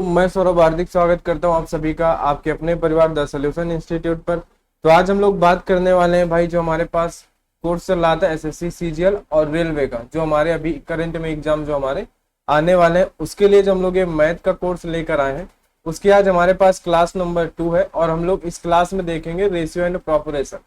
मैं सौरभ हार्दिक स्वागत करता हूं आप सभी का आपके अपने परिवार द सॉल्यूशन इंस्टीट्यूट पर। तो आज हम लोग बात करने वाले हैं भाई, जो हमारे पास कोर्स चल रहा था एसएससी सीजीएल और रेलवे का, जो हमारे अभी करंट में एग्जाम जो हमारे आने वाले हैं उसके लिए जो हम लोग ये मैथ का कोर्स लेकर आए हैं, उसकी आज हमारे पास क्लास नंबर 2 है। और हम लोग इस क्लास में देखेंगे रेशियो एंड प्रोपोर्शन,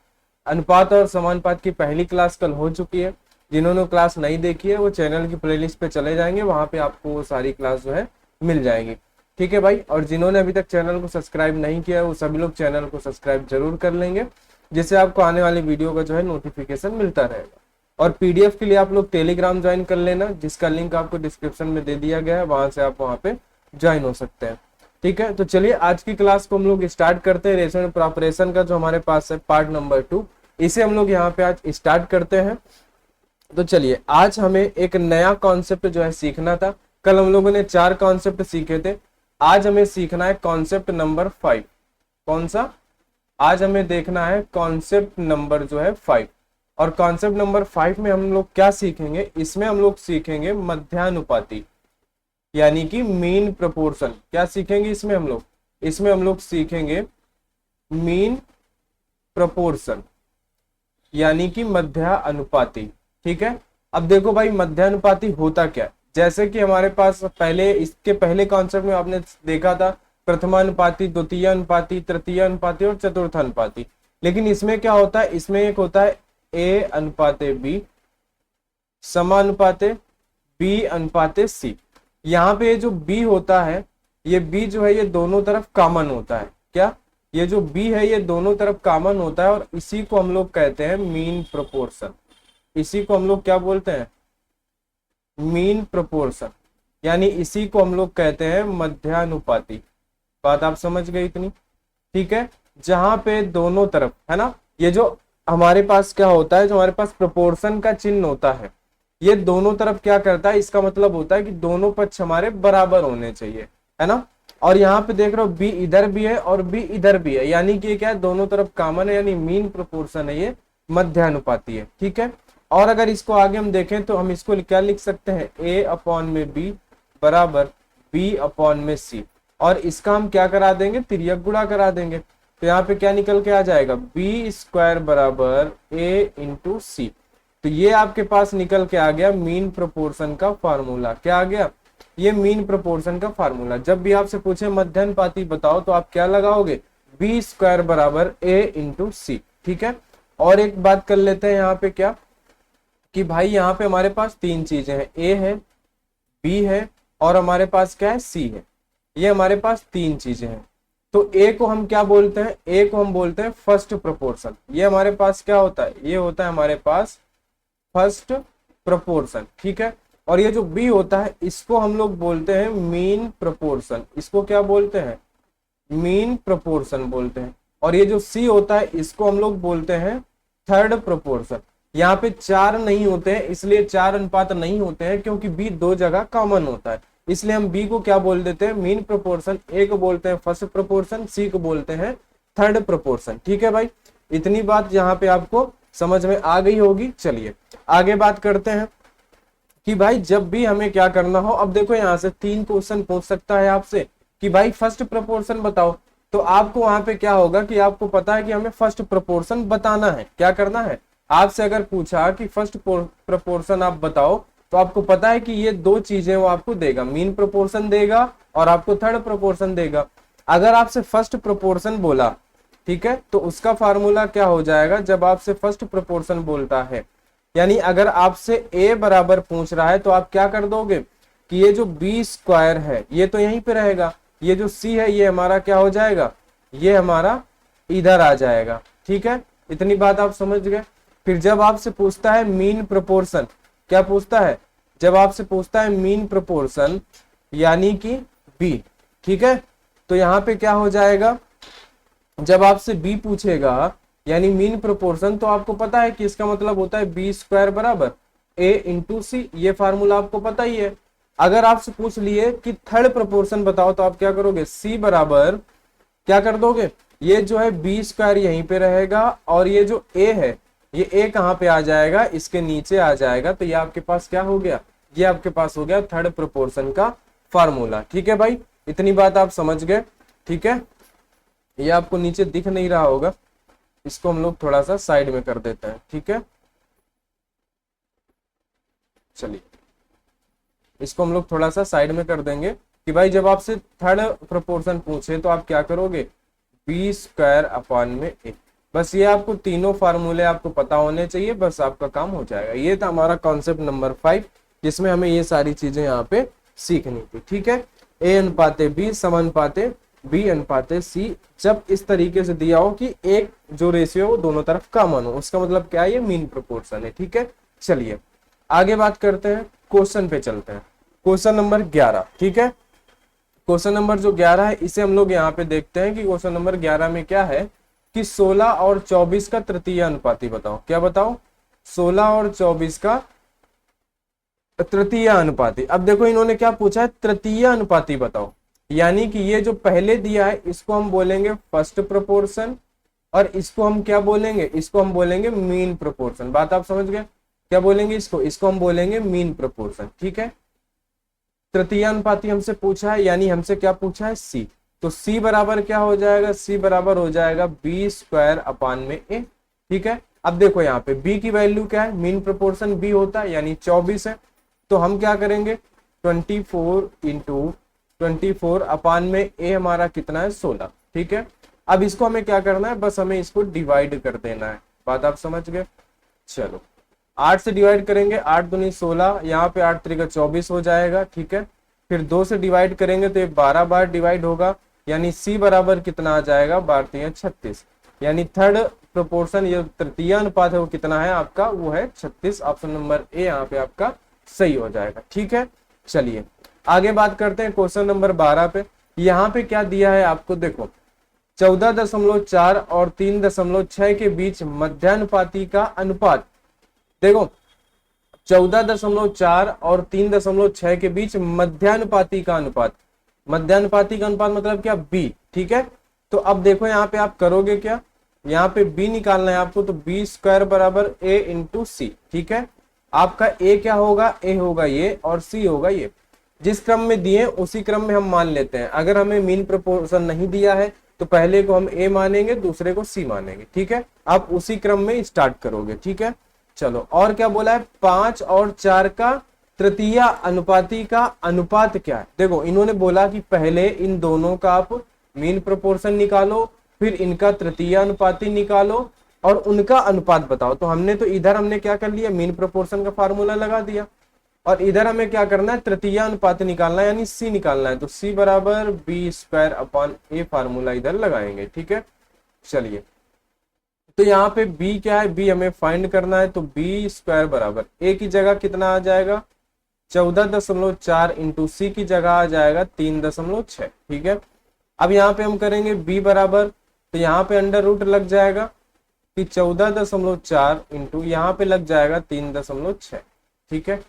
अनुपात और समानुपात की पहली क्लास कल हो चुकी है। जिन्होंने क्लास नहीं देखी है वो चैनल की प्लेलिस्ट पे चले जाएंगे, वहां पे आपको वो सारी क्लास जो है मिल जाएगी। ठीक है भाई। और जिन्होंने अभी तक चैनल को सब्सक्राइब नहीं किया है वो सभी लोग चैनल को सब्सक्राइब जरूर कर लेंगे, जिससे आपको आने वाली वीडियो का जो है नोटिफिकेशन मिलता रहेगा। और पीडीएफ के लिए आप लोग टेलीग्राम ज्वाइन कर लेना, जिसका लिंक आपको डिस्क्रिप्शन में दे दिया गया है, वहां से आप वहां पे ज्वाइन हो सकते हैं। ठीक है, तो चलिए आज की क्लास को हम लोग स्टार्ट करते हैं। रेशियो एंड प्रोपोर्शन का जो हमारे पास है पार्ट नंबर 2, इसे हम लोग यहाँ पे आज स्टार्ट करते हैं। तो चलिए, आज हमें एक नया कॉन्सेप्ट जो है सीखना था। कल हम लोगों ने 4 कॉन्सेप्ट सीखे थे, आज हमें सीखना है कॉन्सेप्ट नंबर 5। कौन सा? आज हमें देखना है कॉन्सेप्ट नंबर जो है 5। और कॉन्सेप्ट नंबर 5 में हम लोग क्या सीखेंगे? इसमें हम लोग सीखेंगे मध्यानुपाती, यानी कि मीन प्रोपोर्शन। क्या सीखेंगे इसमें हम लोग? इसमें हम लोग सीखेंगे मीन प्रोपोर्शन, यानी कि मध्यानुपाती। ठीक है, अब देखो भाई, मध्यानुपाती होता क्या है? जैसे कि हमारे पास पहले, इसके पहले कॉन्सेप्ट में आपने देखा था प्रथमानुपाती, द्वितीयानुपाती, तृतीयानुपाती और चतुर्थानुपाती। लेकिन इसमें क्या होता है? इसमें एक होता है ए अनुपाते बी समानुपाते बी अनुपाते सी। यहाँ पे जो बी होता है, ये बी जो है ये दोनों तरफ कॉमन होता है। क्या? ये जो बी है ये दोनों तरफ कॉमन होता है, और इसी को हम लोग कहते हैं मीन प्रोपोर्शन। इसी को हम लोग क्या बोलते हैं? मीन प्रोपोर्शन, यानी इसी को हम लोग कहते हैं मध्यानुपाती। बात आप समझ गए इतनी? ठीक है, जहां पे दोनों तरफ है ना, ये जो हमारे पास क्या होता है, जो हमारे पास प्रोपोर्शन का चिन्ह होता है, ये दोनों तरफ क्या करता है? इसका मतलब होता है कि दोनों पक्ष हमारे बराबर होने चाहिए, है ना। और यहाँ पे देख रहे हो बी इधर भी है और बी इधर भी है, यानी कि क्या है? दोनों तरफ कॉमन है, यानी मीन प्रोपोर्शन है, ये मध्यानुपाती है। ठीक है, और अगर इसको आगे हम देखें तो हम इसको क्या लिख सकते हैं? ए अपॉन में बी बराबर बी अपॉन में सी। और इसका हम क्या करा देंगे? तिर्यक गुणा करा देंगे। तो यहाँ पे क्या निकल के आ जाएगा? बी स्क्वायर बराबर ए इंटू सी। तो ये आपके पास निकल के आ गया मीन प्रोपोर्शन का फार्मूला। क्या आ गया? ये मीन प्रोपोर्शन का फार्मूला। जब भी आपसे पूछे मध्यानुपाती बताओ तो आप क्या लगाओगे? बी स्क्वायर बराबर ए इंटू सी। ठीक है, और एक बात कर लेते हैं यहाँ पे, क्या कि भाई यहाँ पे हमारे पास 3 चीजें हैं, ए है, बी है और हमारे पास क्या है? सी है। ये हमारे पास 3 चीजें हैं। तो ए को हम क्या बोलते हैं? ए को हम बोलते हैं फर्स्ट प्रोपोर्शन। ये हमारे पास क्या होता है? ये होता है हमारे पास फर्स्ट प्रोपोर्शन। ठीक है, और ये जो बी होता है इसको हम लोग बोलते हैं मीन प्रोपोर्शन। इसको क्या बोलते हैं? मीन प्रोपोर्शन बोलते हैं। और ये जो सी होता है इसको हम लोग बोलते हैं थर्ड प्रोपोर्शन। यहाँ पे 4 नहीं होते हैं, इसलिए 4 अनुपात नहीं होते हैं, क्योंकि बी 2 जगह कॉमन होता है, इसलिए हम बी को क्या बोल देते हैं? Mean proportion. ए को बोलते हैं फर्स्ट प्रोपोर्शन, सी को बोलते हैं थर्ड प्रोपोर्शन। ठीक है भाई, इतनी बात यहाँ पे आपको समझ में आ गई होगी। चलिए आगे बात करते हैं कि भाई जब भी हमें क्या करना हो, अब देखो यहाँ से 3 क्वेश्चन पूछ सकता है आपसे कि भाई फर्स्ट प्रोपोर्शन बताओ। तो आपको वहां पे क्या होगा कि आपको पता है कि हमें फर्स्ट प्रोपोर्शन बताना है। क्या करना है? आपसे अगर पूछा कि फर्स्ट प्रोपोर्शन आप बताओ, तो आपको पता है कि ये 2 चीजें वो आपको देगा, मीन प्रोपोर्शन देगा और आपको थर्ड प्रोपोर्शन देगा। अगर आपसे फर्स्ट प्रोपोर्शन बोला, ठीक है, तो उसका फार्मूला क्या हो जाएगा? जब आपसे फर्स्ट प्रोपोर्शन बोलता है, यानी अगर आपसे ए बराबर पूछ रहा है, तो आप क्या कर दोगे कि ये जो बी स्क्वायर है ये तो यहीं पे रहेगा, ये जो सी है ये हमारा क्या हो जाएगा? ये हमारा इधर आ जाएगा। ठीक है, इतनी बात आप समझ गए। फिर जब आपसे पूछता है मीन प्रोपोर्शन, क्या पूछता है? जब आपसे पूछता है मीन प्रोपोर्शन यानी कि बी, ठीक है, तो यहाँ पे क्या हो जाएगा? जब आपसे बी पूछेगा यानी मीन प्रोपोर्शन, तो आपको पता है कि इसका मतलब होता है बी स्क्वायर बराबर ए इंटू सी। ये फार्मूला आपको पता ही है। अगर आपसे पूछ लिए कि थर्ड प्रोपोर्शन बताओ, तो आप क्या करोगे? सी बराबर क्या कर दोगे? ये जो है बी स्क्वायर यहीं पे रहेगा, और ये जो ए है ये ए कहाँ पे आ जाएगा? इसके नीचे आ जाएगा। तो ये आपके पास क्या हो गया? ये आपके पास हो गया थर्ड प्रोपोर्शन का फार्मूला। ठीक है भाई, इतनी बात आप समझ गए, ठीक है। ये आपको नीचे दिख नहीं रहा होगा, इसको हम लोग थोड़ा सा साइड में कर देते हैं, ठीक है। चलिए इसको हम लोग थोड़ा सा साइड में कर देंगे कि भाई जब आपसे थर्ड प्रोपोर्शन पूछे तो आप क्या करोगे, बी स्क्वायर अपॉन में ए। बस ये आपको तीनों फार्मूले आपको पता होने चाहिए, बस आपका काम हो जाएगा। ये था हमारा कॉन्सेप्ट नंबर 5, जिसमें हमें ये सारी चीजें यहाँ पे सीखनी थी, ठीक है। ए अनुपाते बी समानुपाते बी अनुपाते सी, जब इस तरीके से दिया हो कि एक जो रेशियो वो दोनों तरफ कॉमन हो, उसका मतलब क्या है, ये मीन प्रोपोर्शन है, ठीक है। चलिए आगे बात करते हैं, क्वेश्चन पे चलते हैं। क्वेश्चन नंबर 11, ठीक है। क्वेश्चन नंबर जो 11 है इसे हम लोग यहाँ पे देखते हैं कि क्वेश्चन नंबर 11 में क्या है कि 16 और 24 का तृतीय अनुपाती बताओ। क्या बताओ, 16 और 24 का तृतीय अनुपाती। अब देखो इन्होंने क्या पूछा है, तृतीय अनुपाती बताओ, यानी कि ये जो पहले दिया है इसको हम बोलेंगे फर्स्ट प्रोपोर्शन, और इसको हम क्या बोलेंगे, इसको हम बोलेंगे मीन प्रोपोर्शन। बात आप समझ गए, क्या बोलेंगे इसको हम बोलेंगे मीन प्रोपोर्शन, ठीक है। तृतीय अनुपाती हमसे पूछा है, यानी हमसे क्या पूछा है, सी। तो सी बराबर क्या हो जाएगा, सी बराबर हो जाएगा बी स्क्वायर अपॉन में ए, ठीक है। अब देखो यहाँ पे बी की वैल्यू क्या है, मीन प्रोपोर्शन बी होता है यानी 24 है, तो हम क्या करेंगे 24 इंटू 24 अपॉन में ए हमारा कितना है 16, ठीक है। अब इसको हमें क्या करना है, बस हमें इसको डिवाइड कर देना है। बात आप समझ गए। चलो 8 से डिवाइड करेंगे, 8 दूनी 16, यहाँ पे 8 तरीका 24 हो जाएगा, ठीक है। फिर 2 से डिवाइड करेंगे तो ये 12 बार डिवाइड होगा, यानी सी बराबर कितना आ जाएगा, 12 36, यानी थर्ड प्रोपोर्शन ये तृतीय अनुपात है वो कितना है आपका, वो है 36। ऑप्शन नंबर ए यहाँ पे आपका सही हो जाएगा, ठीक है। चलिए आगे बात करते हैं क्वेश्चन नंबर 12 पे। यहाँ पे क्या दिया है आपको, देखो 14.4 और 3.6 के बीच मध्यानुपाती का अनुपात। देखो 14.4 और 3.6 के बीच मध्यानुपाती का अनुपात, मध्यानुपाती का अनुपात मतलब क्या, बी, ठीक है। तो अब देखो यहाँ पे आप करोगे क्या, यहाँ पे बी निकालना है आपको, तो बी स्क्वायर बराबर ए इंटू सी, ठीक है। आपका ए क्या होगा, ए होगा ये और सी होगा ये। जिस क्रम में दिए उसी क्रम में हम मान लेते हैं। अगर हमें मीन प्रोपोर्शन नहीं दिया है तो पहले को हम ए मानेंगे, दूसरे को सी मानेंगे, ठीक है। आप उसी क्रम में स्टार्ट करोगे, ठीक है। चलो और क्या बोला है, 5 और 4 का तृतीय अनुपाती का अनुपात क्या है। देखो इन्होंने बोला कि पहले इन दोनों का आप मीन प्रोपोर्शन निकालो, फिर इनका तृतीय अनुपाती निकालो और उनका अनुपात बताओ। तो हमने क्या कर लिया, मीन प्रोपोर्शन का फार्मूला लगा दिया, और इधर हमें क्या करना है, तृतीय अनुपात निकालना है यानी सी निकालना है। तो सी बराबर बी स्क्वायर अपॉन ए फार्मूला इधर लगाएंगे, ठीक है। चलिए तो यहाँ पे b क्या है, b हमें फाइंड करना है, तो बी स्क्वायर बराबर a की जगह कितना आ जाएगा 14.4 इंटू सी की जगह आ जाएगा 3.6, ठीक है। अब यहाँ पे हम करेंगे b बराबर, तो यहाँ पे अंडर रूट लग जाएगा कि 14.4 इंटू यहाँ पे लग जाएगा 3.6, ठीक है।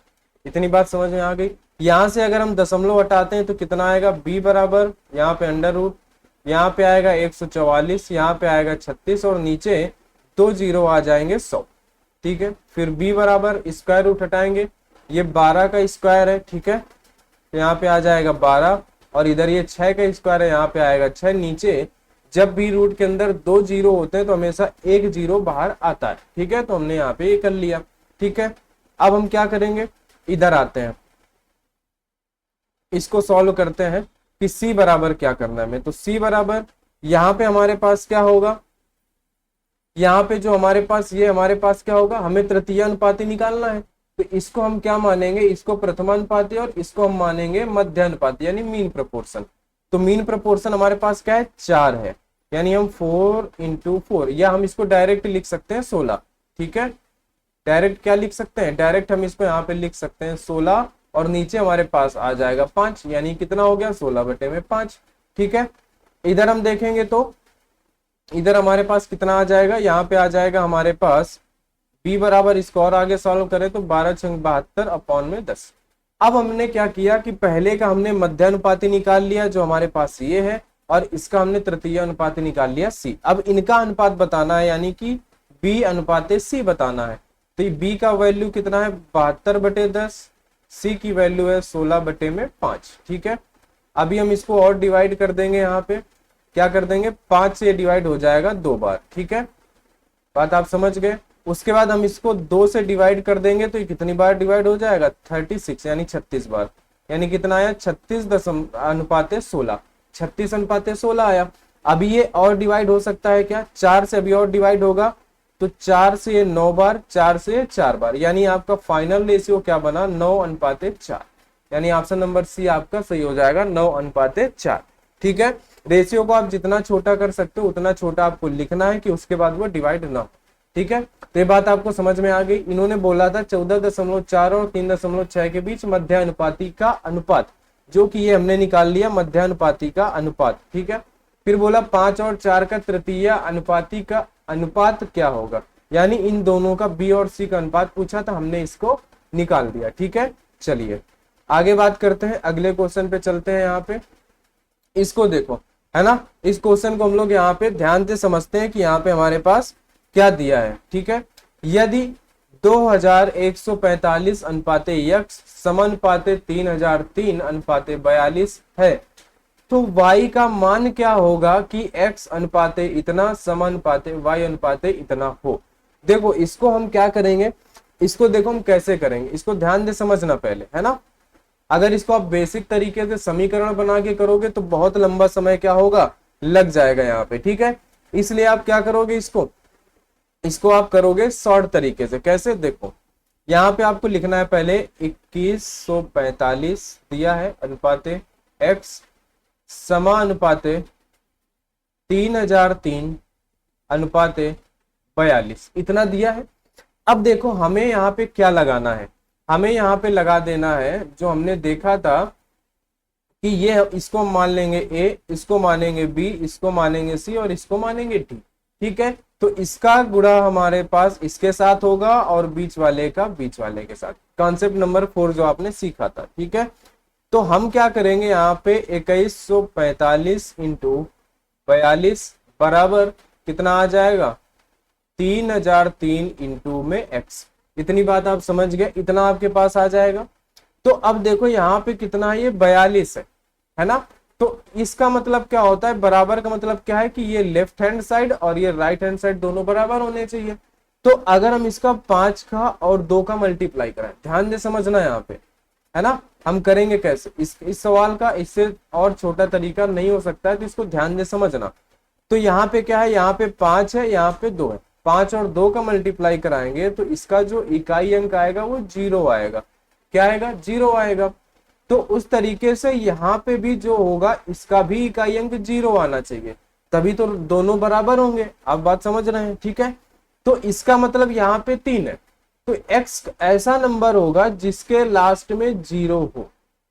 इतनी बात समझ में आ गई। यहाँ से अगर हम दशमलव हटाते हैं तो कितना आएगा, b बराबर यहाँ पे अंडर रूट, यहाँ पे आएगा 144, यहाँ पे आएगा 36 और नीचे 2 जीरो आ जाएंगे 100, ठीक है। फिर b बराबर स्क्वायर रूट हटाएंगे, ये 12 का स्क्वायर है, ठीक है। तो यहाँ पे आ जाएगा 12 और इधर ये 6 का स्क्वायर है, यहाँ पे आएगा 6। नीचे जब भी रूट के अंदर 2 जीरो होते हैं तो हमेशा 1 जीरो बाहर आता है, ठीक है। तो हमने यहाँ पे ये कर लिया, ठीक है। अब हम क्या करेंगे, इधर आते हैं, इसको सॉल्व करते हैं कि c बराबर क्या करना है हमें। तो c बराबर यहाँ पे हमारे पास क्या होगा, यहाँ पे जो हमारे पास क्या होगा, हमें तृतीय अनुपाती निकालना है। तो इसको हम क्या मानेंगे, इसको प्रथमानुपाती और इसको हम मानेंगे मध्यानुपाती यानी मीन प्रोपोर्शन। तो मीन प्रोपोर्शन हमारे पास क्या है, 4 है, यानी हम 4 इंटू 4, या हम इसको डायरेक्ट लिख सकते हैं 16, ठीक है। डायरेक्ट क्या लिख सकते हैं, डायरेक्ट हम इसको यहाँ पे लिख सकते हैं 16 और नीचे हमारे पास आ जाएगा 5, यानी कितना हो गया 16/5, ठीक है। इधर हम देखेंगे तो इधर हमारे पास कितना आ जाएगा, यहाँ पे आ जाएगा हमारे पास b बराबर, इसको और आगे सॉल्व करें तो 12×72 अपॉन में 10। अब हमने क्या किया कि पहले का हमने मध्यानुपाती निकाल लिया जो हमारे पास ये है, और इसका हमने तृतीय अनुपाती निकाल लिया c। अब इनका अनुपात बताना है, यानी कि b अनुपाते c बताना है। तो b का वैल्यू कितना है 72/10, c की वैल्यू है 16/5, ठीक है। अभी हम इसको और डिवाइड कर देंगे, यहाँ पे क्या कर देंगे, 5 से डिवाइड हो जाएगा 2 बार, ठीक है, बात आप समझ गए। उसके बाद हम इसको 2 से डिवाइड कर देंगे तो ये कितनी बार डिवाइड हो जाएगा, 36 यानी 36 बार, यानी कितना आया 36:16, 36:16 आया। अभी ये और डिवाइड हो सकता है क्या, 4 से अभी और डिवाइड होगा तो 4 से ये 9 बार, 4 से ये 4 बार, यानी आपका फाइनल रेशियो क्या बना, 9:4, यानी ऑप्शन नंबर सी आपका सही हो जाएगा, 9:4। ठीक है, रेशियो को आप जितना छोटा कर सकते हो उतना छोटा आपको लिखना है कि उसके बाद वो डिवाइड ना हो। ठीक है, तो ये बात आपको समझ में आ गई। इन्होंने बोला था 14.4 और 3.6 के बीच मध्यानुपाती का अनुपात, जो कि ये हमने निकाल लिया मध्यानुपाती का अनुपात। ठीक है, फिर बोला 5 और 4 का तृतीय अनुपाती का अनुपात क्या होगा, यानी इन दोनों का बी और सी का अनुपात पूछा था, हमने इसको निकाल दिया। ठीक है, चलिए आगे बात करते हैं, अगले क्वेश्चन पे चलते हैं। यहाँ पे इसको देखो, है ना, इस क्वेश्चन को हम लोग यहाँ पे ध्यान से समझते हैं कि यहाँ पे हमारे पास क्या दिया है। ठीक है, यदि 2145 अनुपाते x समानुपाते 3003 अनुपाते 42 है तो y का मान क्या होगा कि x अनुपाते इतना समानुपाते y अनुपाते इतना हो। देखो इसको हम क्या करेंगे, इसको देखो हम कैसे करेंगे, इसको ध्यान से समझना पहले, है ना। अगर इसको आप बेसिक तरीके से समीकरण बना के करोगे तो बहुत लंबा समय क्या होगा, लग जाएगा यहाँ पे। ठीक है, इसलिए आप क्या करोगे, इसको आप करोगे शॉर्ट तरीके से। कैसे, देखो यहाँ पे आपको लिखना है पहले 2145 दिया है अनुपाते x समानुपाते 3003 अनुपाते 42, इतना दिया है। अब देखो हमें यहाँ पे क्या लगाना है, हमें यहाँ पे लगा देना है जो हमने देखा था कि ये इसको मान लेंगे a, इसको मानेंगे b, इसको मानेंगे c और इसको मानेंगे d। ठीक है, तो इसका गुणा हमारे पास इसके साथ होगा और बीच वाले का बीच वाले के साथ, कॉन्सेप्ट नंबर 4 जो आपने सीखा था। ठीक है, तो हम क्या करेंगे यहाँ पे 2145 इंटू 42 बराबर कितना आ जाएगा, 3003 इंटू में x। इतनी बात आप समझ गए, इतना आपके पास आ जाएगा। तो अब देखो यहाँ पे कितना है, ये 42 है ना। तो इसका मतलब क्या होता है, बराबर का मतलब क्या है कि ये लेफ्ट हैंड साइड और ये राइट हैंड साइड दोनों बराबर होने चाहिए। तो अगर हम इसका 5 का और 2 का मल्टीप्लाई कराएं, ध्यान से समझना यहाँ पे, है ना, हम करेंगे कैसे, इस सवाल का इससे और छोटा तरीका नहीं हो सकता है, तो इसको ध्यान से समझना। तो यहाँ पे क्या है, यहाँ पे 5 है, यहाँ पे 2 है, 5 और 2 का मल्टीप्लाई कराएंगे तो इसका जो इकाई अंक आएगा वो 0 आएगा। क्या आएगा, 0 आएगा। तो उस तरीके से यहाँ पे भी जो होगा इसका भी इकाई अंक 0 आना चाहिए, तभी तो दोनों बराबर होंगे। आप बात समझ रहे हैं। ठीक है, तो इसका मतलब यहाँ पे 3 है, तो x ऐसा नंबर होगा जिसके लास्ट में 0 हो।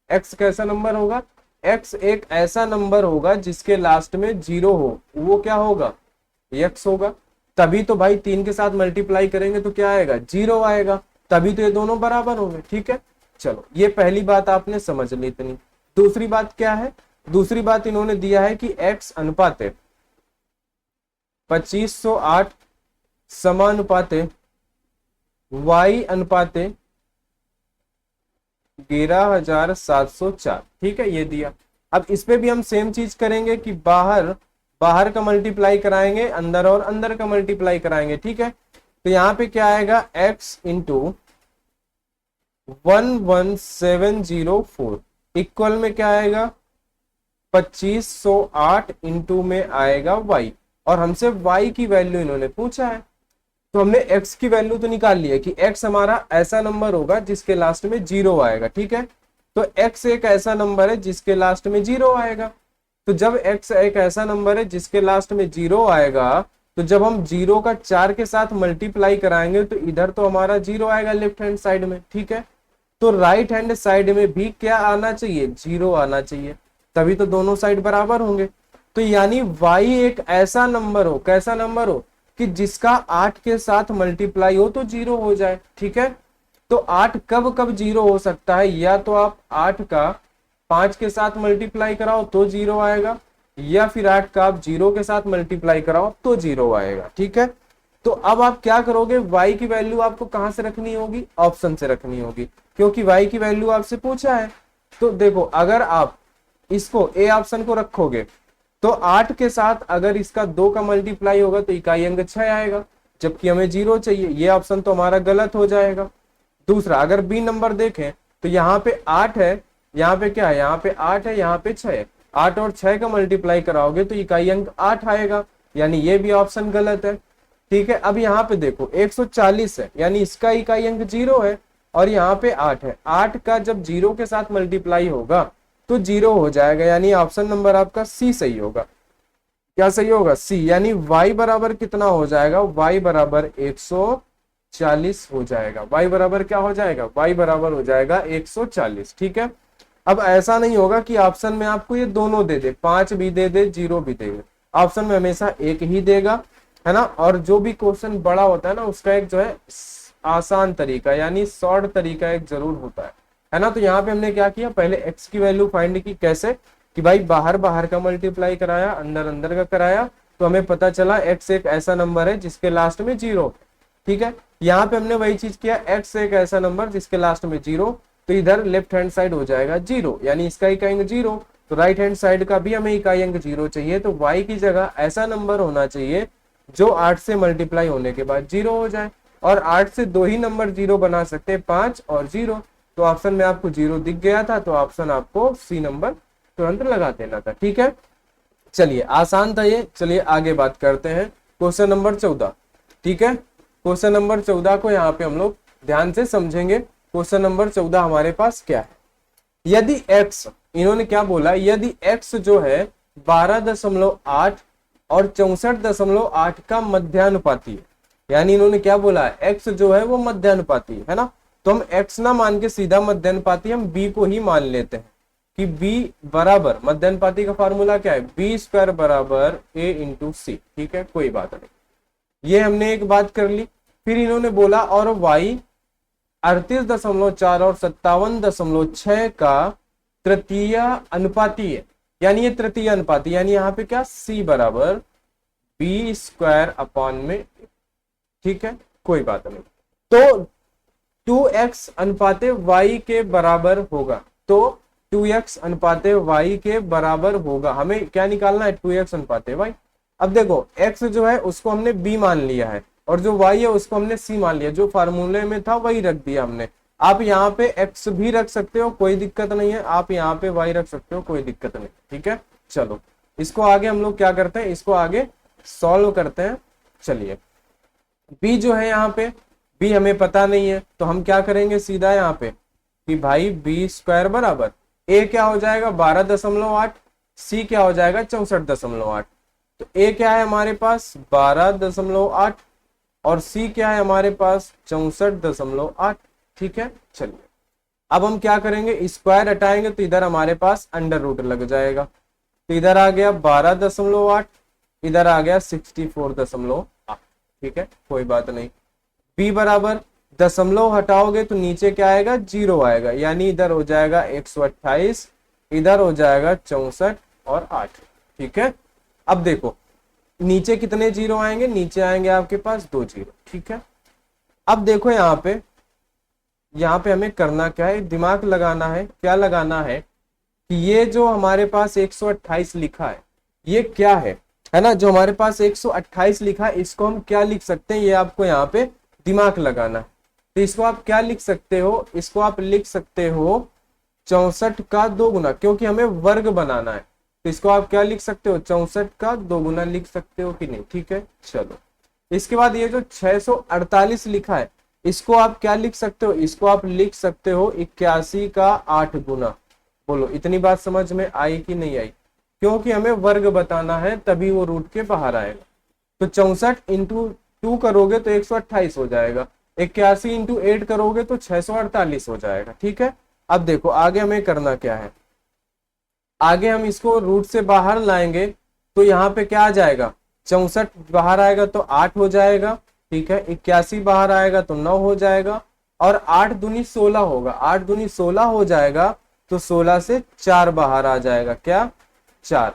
x कैसा नंबर होगा, x एक ऐसा नंबर होगा जिसके लास्ट में 0 हो, वो क्या होगा, x होगा। तभी तो भाई 3 के साथ मल्टीप्लाई करेंगे तो क्या आएगा, 0 आएगा, तभी तो ये दोनों बराबर होंगे। ठीक है, चलो ये पहली बात आपने समझ ली इतनी। दूसरी बात क्या है, दूसरी बात इन्होंने दिया है कि x अनुपाते 2508 समानुपाते y अनुपाते 11704। ठीक है, ये दिया। अब इस पे भी हम सेम चीज करेंगे कि बाहर का मल्टीप्लाई कराएंगे, अंदर और अंदर का मल्टीप्लाई कराएंगे। ठीक है, तो यहाँ पे क्या आएगा, x इंटू 11704 इक्वल में क्या आएगा, 2508 इंटू में आएगा y, और हमसे y की वैल्यू इन्होंने पूछा है, तो हमने x की वैल्यू तो निकाल ली है कि x हमारा ऐसा नंबर होगा जिसके लास्ट में 0 आएगा। ठीक है, तो x एक ऐसा नंबर है जिसके लास्ट में 0 आएगा। तो जब x एक ऐसा नंबर है जिसके लास्ट में 0 आएगा, तो जब हम 0 का 4 के साथ मल्टीप्लाई कराएंगे तो इधर तो हमारा 0 आएगा लेफ्ट हैंड साइड में। ठीक है, तो राइट हैंड साइड में भी क्या आना चाहिए, 0 आना चाहिए, तभी तो दोनों साइड बराबर होंगे। तो यानी y एक ऐसा नंबर हो, कैसा नंबर हो कि जिसका 8 के साथ मल्टीप्लाई हो तो 0 हो जाए। ठीक है, तो 8 कब कब 0 हो सकता है, या तो आप 8 का 5 के साथ मल्टीप्लाई कराओ तो 0 आएगा, या फिर 8 का आप 0 के साथ मल्टीप्लाई कराओ तो 0 आएगा। ठीक है, तो अब आप क्या करोगे, y की वैल्यू आपको कहां से रखनी होगी, ऑप्शन से रखनी होगी, क्योंकि y की वैल्यू आपसे पूछा है। तो देखो अगर आप इसको ए ऑप्शन को रखोगे तो 8 के साथ अगर इसका 2 का मल्टीप्लाई होगा तो इकाई अंक 6 आएगा, जबकि हमें 0 चाहिए। ये ऑप्शन तो हमारा गलत हो जाएगा। दूसरा, अगर बी नंबर देखें तो यहाँ पे 8 है, यहाँ पे क्या है, यहाँ पे 8 है, यहाँ पे 6 है। 8 और 6 का मल्टीप्लाई कराओगे तो इकाई अंक 8 आएगा, यानी ये भी ऑप्शन गलत है। ठीक है, अब यहाँ पे देखो 140 है, यानी इसका इकाई अंक 0 है और यहाँ पे 8 है। 8 का जब 0 के साथ मल्टीप्लाई होगा तो 0 हो जाएगा, यानी ऑप्शन नंबर आपका सी सही होगा। क्या सही होगा? सी, यानी y बराबर कितना हो जाएगा? y बराबर 140 हो जाएगा। y बराबर क्या हो जाएगा? y बराबर हो जाएगा 140। ठीक है, अब ऐसा नहीं होगा कि ऑप्शन में आपको ये दोनों दे दे, 5 भी दे दे, 0 भी दे दे। ऑप्शन में हमेशा एक ही देगा, है ना। और जो भी क्वेश्चन बड़ा होता है ना, उसका एक जो है आसान तरीका यानी शॉर्ट तरीका एक जरूर होता है ना। तो यहाँ पे हमने क्या किया, पहले x की वैल्यू फाइंड की। कैसे? कि भाई बाहर बाहर का मल्टीप्लाई कराया, अंदर अंदर का कराया, तो हमें पता चला x एक ऐसा नंबर है जिसके लास्ट में 0। ठीक है, यहाँ पे हमने वही चीज किया, x एक ऐसा नंबर जिसके लास्ट में 0, तो इधर लेफ्ट हैंड साइड हो जाएगा 0, यानी इसका इकाई अंक 0। तो राइट हैंड साइड का भी हमें इकाई अंक 0 चाहिए, तो y की जगह ऐसा नंबर होना चाहिए जो 8 से मल्टीप्लाई होने के बाद 0 हो जाए। और 8 से 2 ही नंबर 0 बना सकते हैं, 5 और 0। तो ऑप्शन में आपको 0 दिख गया था, तो ऑप्शन आपको सी नंबर तुरंत लगा देना था। ठीक है, चलिए आसान था ये। चलिए आगे बात करते हैं, क्वेश्चन नंबर 14। ठीक है, क्वेश्चन नंबर 14 को यहाँ पे हम लोग ध्यान से समझेंगे। क्वेश्चन नंबर 14 हमारे पास क्या है, यदि x, इन्होंने क्या बोला, यदि x जो है 12.8 और 64.8 का मध्यानुपाती है, यानी इन्होंने क्या बोला है, x जो है वो मध्यानुपाती है ना। तो हम x ना मान के सीधा मध्यानुपाती हम b को ही मान लेते हैं कि b बराबर, मध्यानुपाती का फॉर्मूला क्या है, b स्क्वायर बराबर a इंटू सी। ठीक है, कोई बात नहीं, ये हमने एक बात कर ली। फिर इन्होंने बोला और y 38.4 और 57.6 का तृतीय अनुपाती है, यानी ये तृतीय अनुपाती, यानी यहाँ पे क्या, c बराबर b स्क्वायर अपॉन में। ठीक है, कोई बात नहीं। तो 2x अनुपाते y के बराबर होगा, तो 2x अनुपाते y के बराबर होगा। हमें क्या निकालना है, 2x अनुपाते y। अब देखो x जो है उसको हमने b मान लिया है और जो y है उसको हमने c मान लिया, जो फार्मूले में था वही रख दिया हमने। आप यहाँ पे x भी रख सकते हो, कोई दिक्कत नहीं है, आप यहाँ पे y रख सकते हो, कोई दिक्कत नहीं। ठीक है, चलो इसको आगे हम लोग क्या करते हैं, इसको आगे सॉल्व करते हैं। चलिए, b जो है यहाँ पे, b हमें पता नहीं है, तो हम क्या करेंगे सीधा यहाँ पे कि भाई b स्क्वायर बराबर a क्या हो जाएगा 12.8, c क्या हो जाएगा 64.8। तो a क्या है हमारे पास 12.8 और c क्या है हमारे पास 64.8। ठीक है, चलिए अब हम क्या करेंगे, स्क्वायर हटाएंगे तो इधर हमारे पास अंडर रूट लग जाएगा, तो इधर आ गया 12.8, इधर आ गया 64.8। ठीक है, कोई बात नहीं। b बराबर दशमलव हटाओगे तो नीचे क्या आएगा, 0 आएगा, यानी इधर हो जाएगा 128, इधर हो जाएगा 64 और 8। ठीक है, अब देखो नीचे कितने 0 आएंगे, नीचे आएंगे आपके पास 2 0। ठीक है, अब देखो यहाँ पे हमें करना क्या है, दिमाग लगाना है। क्या लगाना है कि ये जो हमारे पास 128 लिखा है ये क्या है ना, जो हमारे पास 128 लिखा है इसको हम क्या लिख सकते हैं, ये आपको यहाँ पे दिमाग लगाना है। तो इसको आप क्या लिख सकते हो, इसको आप लिख सकते हो 64 का 2 गुना, क्योंकि हमें वर्ग बनाना है। तो इसको आप क्या लिख सकते हो, 64 का 2 गुना लिख सकते हो कि नहीं। ठीक है, चलो इसके बाद ये जो 648 लिखा है इसको आप क्या लिख सकते हो, इसको आप लिख सकते हो 81 का 8 गुना। बोलो इतनी बात समझ में आई कि नहीं आई, क्योंकि हमें वर्ग बताना है तभी वो रूट के बाहर आएगा। तो 64 इंटू 2 करोगे तो 128 हो जाएगा, 81 इंटू 8 करोगे तो 648 हो जाएगा। ठीक है, अब देखो आगे हमें करना क्या है, आगे हम इसको रूट से बाहर लाएंगे तो यहाँ पे क्या आ जाएगा, 64 बाहर आएगा तो 8 हो जाएगा। ठीक है, 81 बाहर आएगा तो 9 हो जाएगा और 8 दूनी 16 होगा, 8 दूनी 16 हो जाएगा तो 16 से 4 बाहर आ जाएगा, क्या 4।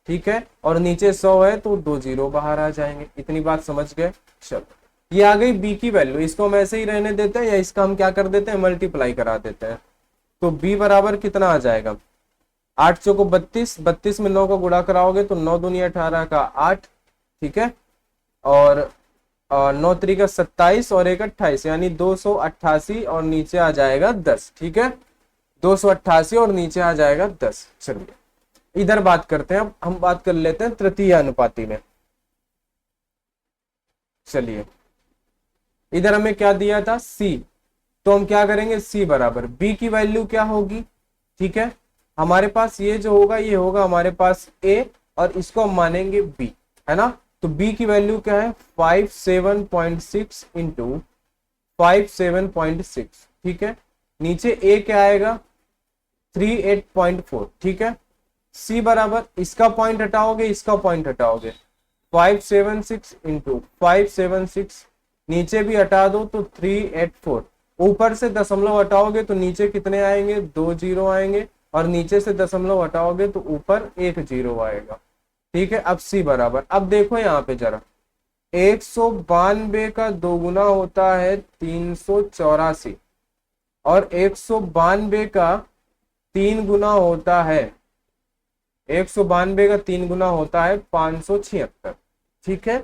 ठीक है, और नीचे 100 है तो 2 0 बाहर आ जाएंगे। इतनी बात समझ गए। चलो ये आ गई b की वैल्यू, इसको हम ऐसे ही रहने देते हैं या इसका हम क्या कर देते हैं, मल्टीप्लाई करा देते हैं। तो b बराबर कितना आ जाएगा, 8 चौको 32, 32 में 9 का गुणा कराओगे तो 9 दूनी 18 का 8, ठीक है, और 9 तरीका 27 और 1 28, यानी 288 और नीचे आ जाएगा 10, ठीक है, 288 और नीचे आ जाएगा 10। चलिए इधर बात करते हैं, अब हम बात कर लेते हैं तृतीय अनुपाती में। चलिए इधर हमें क्या दिया था, C, तो हम क्या करेंगे, C बराबर B की वैल्यू क्या होगी, ठीक है, हमारे पास ये जो होगा ये होगा हमारे पास A और इसको हम मानेंगे B, है ना, तो B की वैल्यू क्या है 57.6 इंटू 57.6, ठीक है, नीचे A क्या आएगा 38.4, ठीक है, C बराबर इसका पॉइंट हटाओगे इसका पॉइंट हटाओगे 576 इंटू 576, नीचे भी हटा दो तो 384, ऊपर से दशमलव हटाओगे तो नीचे कितने आएंगे, 2 जीरो आएंगे, और नीचे से दशमलव हटाओगे तो ऊपर 1 जीरो आएगा, ठीक है। अब C बराबर, अब देखो यहाँ पे जरा 192 का दोगुना होता है 384 और 192 का 3 गुना होता है, 192 का 3 गुना होता है 576, ठीक है।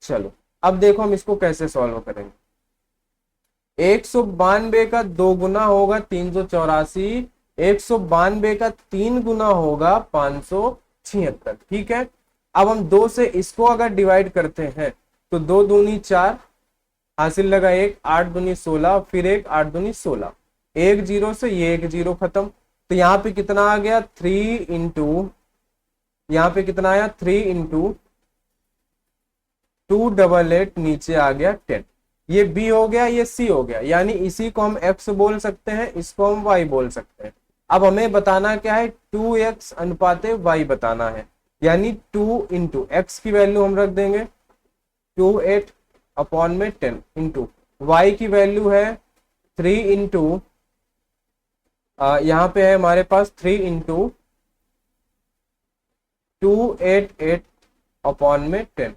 चलो अब देखो हम इसको कैसे सॉल्व करेंगे, 192 का 2 गुना होगा 384, 192 का 3 गुना होगा 576, ठीक है। अब हम 2 से इसको अगर डिवाइड करते हैं तो 2 दूनी 4, हासिल लगा 1, 8 दूनी 16, फिर 1, 8 दूनी 16, 1 जीरो से ये 1 जीरो खत्म, तो यहाँ पे कितना आ गया 3 इंटू, यहाँ पे कितना आया 3 इंटू 288, नीचे आ गया 10, ये B हो गया ये C हो गया, यानी इसी को हम X बोल सकते हैं, इसको हम Y बोल सकते हैं। अब हमें बताना क्या है 2x अनुपाते Y बताना है, यानी 2 इंटू एक्स की वैल्यू हम रख देंगे 28 अपॉन में 10 इंटू Y की वैल्यू है 3 इंटू, यहाँ पे है हमारे पास 3 इंटू 288 अपॉन में 10,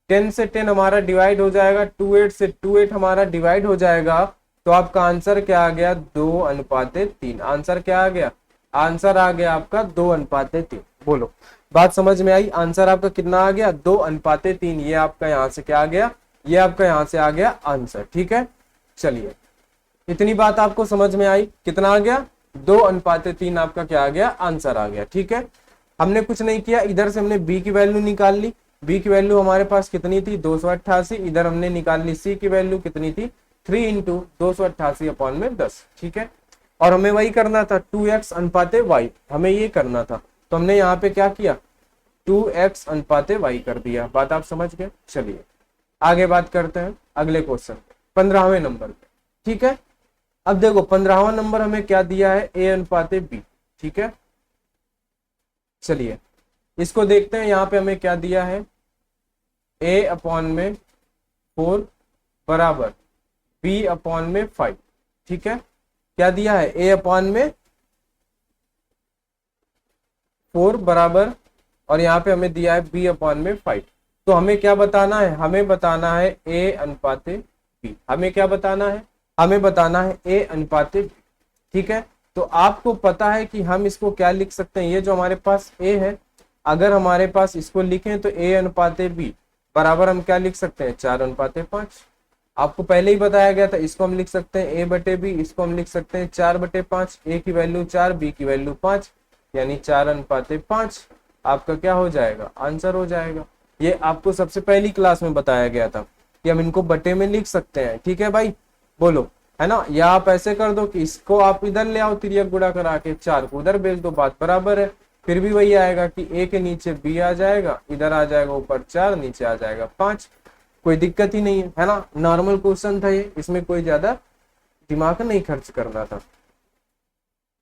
10 से 10 हमारा डिवाइड हो जाएगा, 28 से 28 हमारा डिवाइड हो जाएगा, तो आपका आंसर क्या आ गया 2:3। आंसर क्या आ गया, आंसर आ गया आपका 2:3। बोलो बात समझ में आई, आंसर आपका कितना आ गया 2:3, ये आपका यहाँ से क्या आ गया, ये आपका यहाँ से आ गया आंसर, ठीक है। चलिए इतनी बात आपको समझ में आई, कितना आ गया 2:3 आपका क्या आ गया आंसर आ गया, ठीक है। हमने कुछ नहीं किया, इधर से हमने B की वैल्यू निकाल ली, B की वैल्यू हमारे पास कितनी थी 288, इधर हमने निकाल ली C की वैल्यू कितनी थी 3 इंटू 288 अपॉन में 10, ठीक है। और हमें वही करना था 2x अनुपाते y, हमें ये करना था, तो हमने यहाँ पे क्या किया 2x अनुपाते y कर दिया, बात आप समझ गए। चलिए आगे बात करते हैं अगले क्वेश्चन 15वें नंबर पे, ठीक है। अब देखो 15वां नंबर हमें क्या दिया है a अनुपाते b, ठीक है। चलिए इसको देखते हैं, यहाँ पे हमें क्या दिया है a अपॉन में 4 बराबर b अपॉन में 5, ठीक है। क्या दिया है a अपॉन में 4 बराबर, और यहाँ पे हमें दिया है b अपॉन में 5, तो हमें क्या बताना है, हमें बताना है a अनुपाते b, हमें क्या बताना है, हमें बताना है a अनुपाते b, ठीक है। तो आपको पता है कि हम इसको क्या लिख सकते हैं, ये जो हमारे पास a है, अगर हमारे पास इसको लिखें तो a अनुपाते b बराबर हम क्या लिख सकते हैं 4:5, आपको पहले ही बताया गया था, इसको हम लिख सकते हैं a बटे b, इसको हम लिख सकते हैं 4/5, a की वैल्यू 4, b की वैल्यू 5, यानी 4:5 आपका क्या हो जाएगा आंसर हो जाएगा। ये आपको सबसे पहली क्लास में बताया गया था कि हम इनको बटे में लिख सकते हैं, ठीक है भाई, बोलो, है ना। या आप ऐसे कर दो कि इसको आप इधर ले आओ तिर्यक गुणा करा के, 4 को उधर भेज दो, बात बराबर है, फिर भी वही आएगा कि a के नीचे b आ जाएगा, इधर आ जाएगा ऊपर 4, नीचे आ जाएगा 5, कोई दिक्कत ही नहीं है ना। नॉर्मल क्वेश्चन था ये, इसमें कोई ज्यादा दिमाग नहीं खर्च करना था।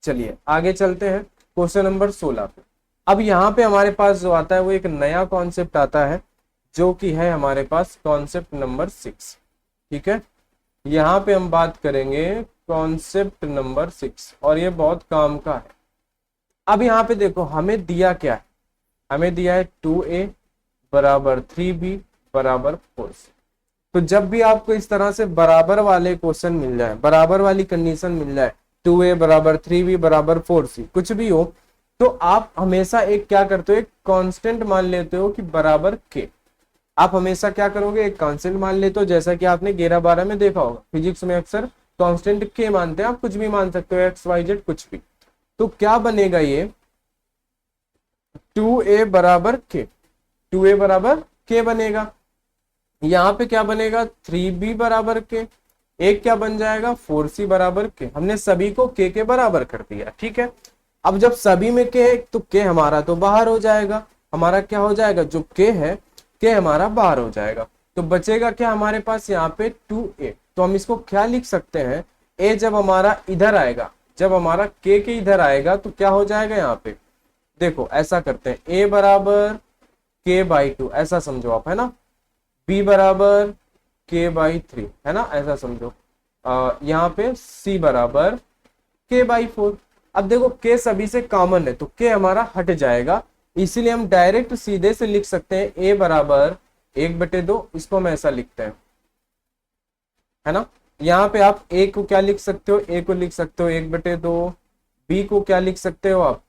चलिए आगे चलते हैं क्वेश्चन नंबर 16 पे। अब यहाँ पे हमारे पास जो आता है वो एक नया कॉन्सेप्ट आता है, जो कि है हमारे पास कॉन्सेप्ट नंबर 6, ठीक है। यहाँ पे हम बात करेंगे कॉन्सेप्ट नंबर 6, और ये बहुत काम का है। अब यहाँ पे देखो हमें दिया क्या है, हमें दिया है 2a बराबर 3b बराबर 4c। तो जब भी आपको इस तरह से बराबर वाले क्वेश्चन मिल जाए, बराबर वाली कंडीशन मिल जाए, 2a बराबर 3b बराबर 4c, कुछ भी हो, तो आप हमेशा एक क्या करते हो, एक कांस्टेंट मान लेते हो कि बराबर के। आप हमेशा क्या करोगे, एक कांस्टेंट मान लेते हो, जैसा कि आपने 11-12 में देखा होगा, फिजिक्स में अक्सर कांस्टेंट के मानते हैं, आप कुछ भी मान सकते हो, एक्स वाई जेड कुछ भी। तो क्या बनेगा ये 2a बराबर के, 2a बराबर के बनेगा। यहाँ पे क्या बनेगा 3b बराबर के, एक क्या बन जाएगा 4c बराबर के। हमने सभी को के बराबर कर दिया, ठीक है। अब जब सभी में के है तो के हमारा तो बाहर हो जाएगा, हमारा क्या हो जाएगा, जो के है के हमारा बाहर हो जाएगा। तो बचेगा क्या हमारे पास यहाँ पे 2a। तो हम इसको क्या लिख सकते हैं, a जब हमारा इधर आएगा, जब हमारा के इधर आएगा तो क्या हो जाएगा यहाँ पे, देखो ऐसा करते हैं, a बराबर k/2 ऐसा समझो आप, है ना। b बराबर k/3 है ना, ऐसा समझो। यहाँ पे c बराबर k/4। अब देखो k सभी से कॉमन है तो k हमारा हट जाएगा, इसीलिए हम डायरेक्ट सीधे से लिख सकते हैं a बराबर 1/2। इसको हम ऐसा लिखते हैं, है ना। यहाँ पे आप a को क्या लिख सकते हो, a को लिख सकते हो 1/2। b को क्या लिख सकते हो आप,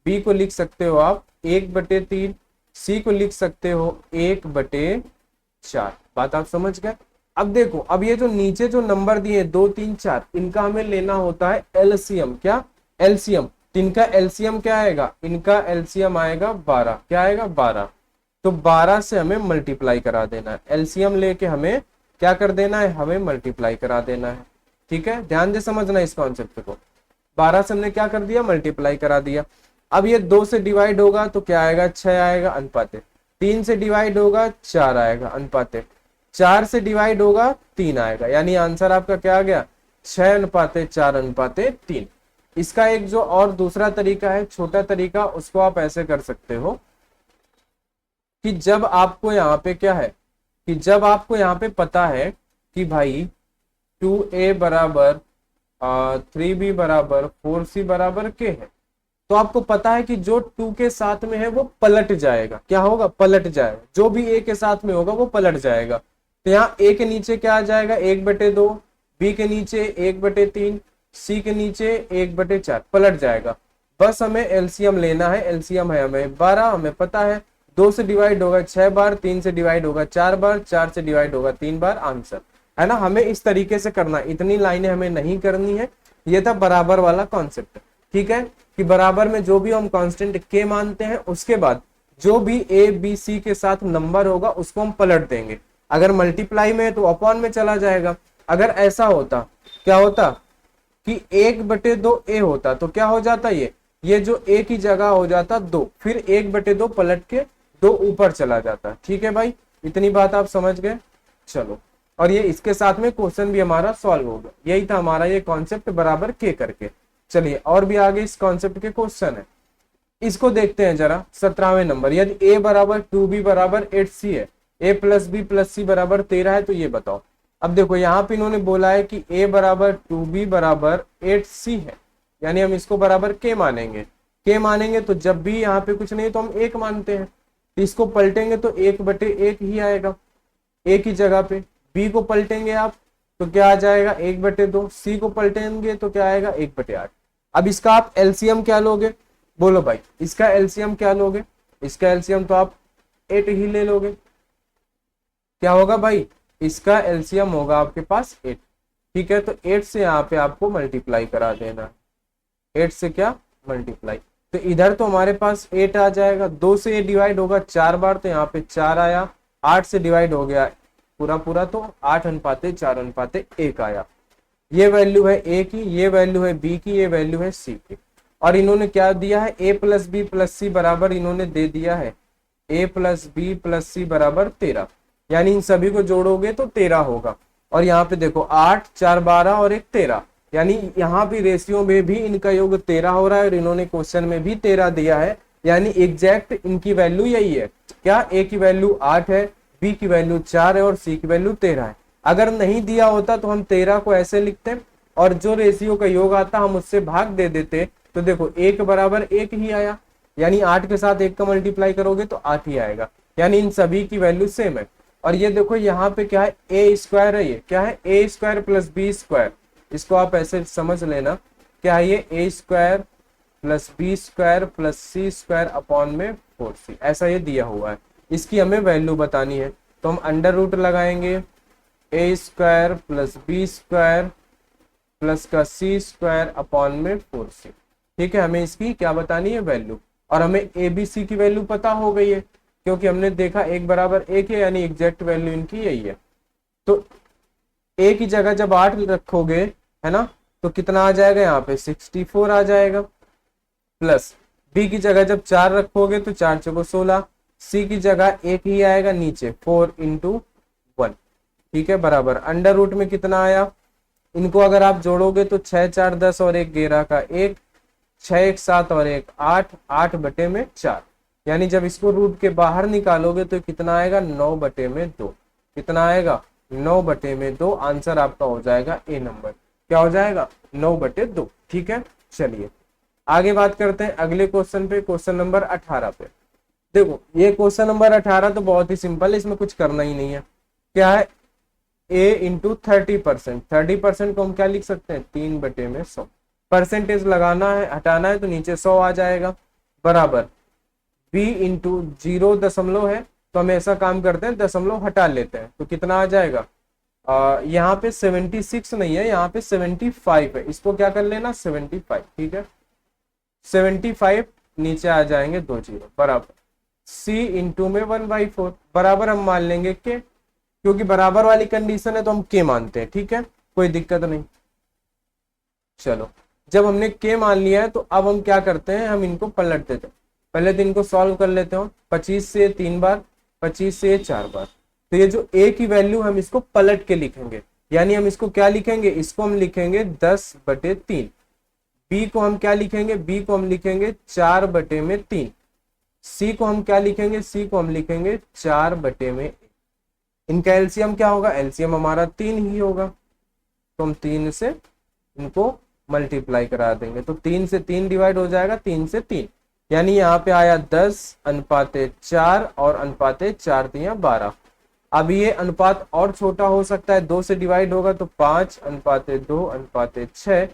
b को लिख सकते हो आप 1/3। c को लिख सकते हो 1/4। बात आप समझ गए। अब देखो, अब ये जो नीचे जो नंबर दिए 2 3 4, इनका हमें लेना होता है एलसीएम। क्या एलसीएम, तो इनका एलसीएम क्या आएगा, इनका एलसीएम आएगा 12। क्या आएगा 12। तो 12 से हमें मल्टीप्लाई करा देना है, एलसीएम लेके हमें क्या कर देना है, हमें मल्टीप्लाई करा देना है। ठीक है, ध्यान से समझना इस कॉन्सेप्ट को। 12 से हमने क्या कर दिया, मल्टीप्लाई करा दिया। अब ये 2 से डिवाइड होगा तो क्या आएगा 6 आएगा अनुपाते। 3 से डिवाइड होगा 4 आएगा अनुपाते। 4 से डिवाइड होगा 3 आएगा, यानी आंसर आपका क्या आ गया 6:4:3। इसका एक जो और दूसरा तरीका है, छोटा तरीका, उसको आप ऐसे कर सकते हो कि जब आपको यहाँ पे क्या है, कि जब आपको यहाँ पे पता है कि भाई 2a बराबर 3b बराबर 4c बराबर के है, तो आपको पता है कि जो 2 के साथ में है वो पलट जाएगा। क्या होगा, पलट जाएगा। जो भी a के साथ में होगा वो पलट जाएगा। तो यहाँ a के नीचे क्या आ जाएगा 1/2, b के नीचे 1/3, c के नीचे 1/4, पलट जाएगा। बस हमें एलसीएम लेना है। एलसीएम है हमें 12, हमें पता है 2 से डिवाइड होगा 6 बार, 3 से डिवाइड होगा 4 बार, 4 से डिवाइड होगा 3 बार, आंसर है ना। हमें इस तरीके से करना, इतनी लाइनें हमें नहीं करनी है। ये था बराबर वाला कॉन्सेप्ट। ठीक है, कि बराबर में जो भी हम कांस्टेंट के मानते हैं, उसके बाद जो भी ए बी सी के साथ नंबर होगा उसको हम पलट देंगे। अगर मल्टीप्लाई में है तो अपॉन में चला जाएगा। अगर ऐसा होता, क्या होता कि 1/2 ए होता तो क्या हो जाता, ये जो ए की जगह हो जाता 2, फिर 1/2 पलट के 2 ऊपर चला जाता। ठीक है भाई, इतनी बात आप समझ गए। चलो, और ये इसके साथ में क्वेश्चन भी हमारा सॉल्व हो गया। यही था हमारा ये कॉन्सेप्ट बराबर के करके। चलिए और भी आगे इस कॉन्सेप्ट के क्वेश्चन है, इसको देखते हैं जरा। 17वें नंबर, यदि a बराबर 2b बराबर 8c है, a plus b plus c बराबर 13 है, तो ये बताओ। अब देखो यहाँ पे इन्होंने बोला है कि a बराबर 2b बराबर 8c है, यानी हम इसको बराबर k मानेंगे। k मानेंगे तो जब भी यहाँ पे कुछ नहीं तो हम 1 मानते हैं, तो इसको पलटेंगे तो 1/1 ही आएगा a की जगह पे। b को पलटेंगे आप तो क्या आ जाएगा 1/2, c को पलटेंगे तो क्या आएगा 1/8। अब इसका आप एलसीएम क्या लोगे, बोलो भाई, इसका एलसीएम क्या लोगे, इसका एलसीएम तो आप 8 ही ले लोगे। क्या होगा भाई, इसका एलसीएम होगा आपके पास 8। ठीक है, तो 8 से यहाँ पे आपको मल्टीप्लाई करा देना, 8 से क्या मल्टीप्लाई, तो इधर तो हमारे पास 8 आ जाएगा। 2 से ये डिवाइड होगा 4 बार तो यहाँ पे 4 आया। 8 से डिवाइड हो गया पूरा पूरा तो 8:4:1 आया। ये वैल्यू है a की, ये वैल्यू है b की, ये वैल्यू है c की। और इन्होंने क्या दिया है, a plus b plus c बराबर इन्होंने दे दिया है a plus b plus c बराबर 13, यानी इन सभी को जोड़ोगे तो 13 होगा। और यहाँ पे देखो 8 4 12 और 1 13, यानी यहाँ भी रेशियो में भी इनका योग 13 हो रहा है, और इन्होंने क्वेश्चन में भी 13 दिया है, यानी एग्जैक्ट इनकी वैल्यू यही है। क्या, a की वैल्यू 8 है, b की वैल्यू 4 है और c की वैल्यू 13 है। अगर नहीं दिया होता तो हम 13 को ऐसे लिखते और जो रेशियो का योग आता हम उससे भाग दे देते। तो देखो 1 बराबर 1 ही आया, यानी 8 के साथ 1 का मल्टीप्लाई करोगे तो 8 ही आएगा, यानी इन सभी की वैल्यू सेम है। और ये देखो यहाँ पे क्या है, a स्क्वायर है, ये क्या है a square plus b square, इसको आप ऐसे समझ लेना, क्या है ये a square plus B square plus C square upon में 4c, ऐसा ये दिया हुआ है। इसकी हमें वैल्यू बतानी है, तो हम अंडर रूट लगाएंगे A square plus B square plus का सी स्क्वायर अपॉन में 4c। ठीक है, हमें इसकी क्या बतानी है, वैल्यू। और हमें ए बी सी की वैल्यू पता हो गई है, क्योंकि हमने देखा एक बराबर एक है, यानी एग्जैक्ट वैल्यू इनकी यही है। तो ए की जगह जब 8 रखोगे, है ना, तो कितना आ जाएगा यहाँ पे 64 आ जाएगा। प्लस बी की जगह जब 4 रखोगे तो 4 चौको 16, सी की जगह एक ही आएगा नीचे 4 इंटू 1। ठीक है, बराबर अंडर रूट में कितना आया, इनको अगर आप जोड़ोगे तो 6 4 10 और 1 11 का 1, 6 1 7 और 1 8, 8 बटे में 4, यानी जब इसको रूट के बाहर निकालोगे तो कितना आएगा 9 बटे में 2। कितना आएगा 9 बटे में 2। आंसर आपका हो जाएगा ए नंबर, क्या हो जाएगा 9 बटे 2। ठीक है, चलिए आगे बात करते हैं अगले क्वेश्चन पे, क्वेश्चन नंबर 18 पे। देखो ये क्वेश्चन नंबर 18 तो बहुत ही सिंपल है, इसमें कुछ करना ही नहीं है। क्या है, a इंटू 30%। 30% को हम क्या लिख सकते हैं, 3 बटे में 100। परसेंटेज लगाना है, हटाना है तो नीचे 100 आ जाएगा, बराबर b इंटू 0 है, तो हम ऐसा काम करते हैं दशमलव हटा लेते हैं, तो कितना आ जाएगा, यहाँ पे 76 नहीं है, यहाँ पे 75 है, इसको क्या कर लेना 75। ठीक है, 75 नीचे आ जाएंगे 2 0, बराबर c इंटू में 1/4, बराबर हम मान लेंगे के, क्योंकि बराबर वाली कंडीशन है तो हम के मानते हैं। ठीक है, कोई दिक्कत नहीं। चलो जब हमने के मान लिया है तो अब हम क्या करते हैं, हम इनको पलट देते हैं। पहले तो इनको सॉल्व कर लेते हो, 25 से 3 बार, 25 से 4 बार, तो ये जो a की वैल्यू हम इसको पलट के लिखेंगे, यानी हम इसको क्या लिखेंगे, इसको हम लिखेंगे 10 बटे 3। b को हम क्या लिखेंगे, b को हम लिखेंगे 4 बटे में 3। c को हम क्या लिखेंगे, c को हम लिखेंगे 4 बटे में। इनका एलसीएम क्या होगा, एलसीएम हमारा 3 ही होगा, तो हम 3 से इनको मल्टीप्लाई करा देंगे, तो 3 से 3 डिवाइड हो जाएगा, 3 से 3, यानी यहाँ पे आया 10 अनुपाते 4 और अनुपाते 4 दिया 12। अब ये अनुपात और छोटा हो सकता है, 2 से डिवाइड होगा तो 5 अनुपाते 2 अनुपाते 6,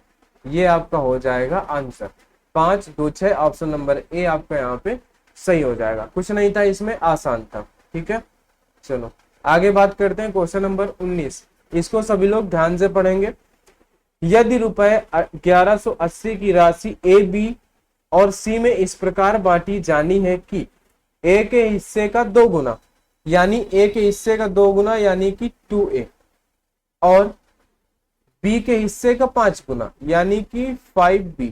ये आपका हो जाएगा आंसर 5 2 6। ऑप्शन नंबर ए आपका यहाँ पे सही हो जाएगा, कुछ नहीं था इसमें, आसान था। ठीक है, चलो आगे बात करते हैं क्वेश्चन नंबर 19। इसको सभी लोग ध्यान से पढ़ेंगे। यदि रुपए 1180 की राशि ए बी और सी में इस प्रकार बांटी जानी है कि ए के हिस्से का 2 गुना, यानी ए के हिस्से का 2 गुना यानी कि 2a, और बी के हिस्से का 5 गुना यानी कि 5b,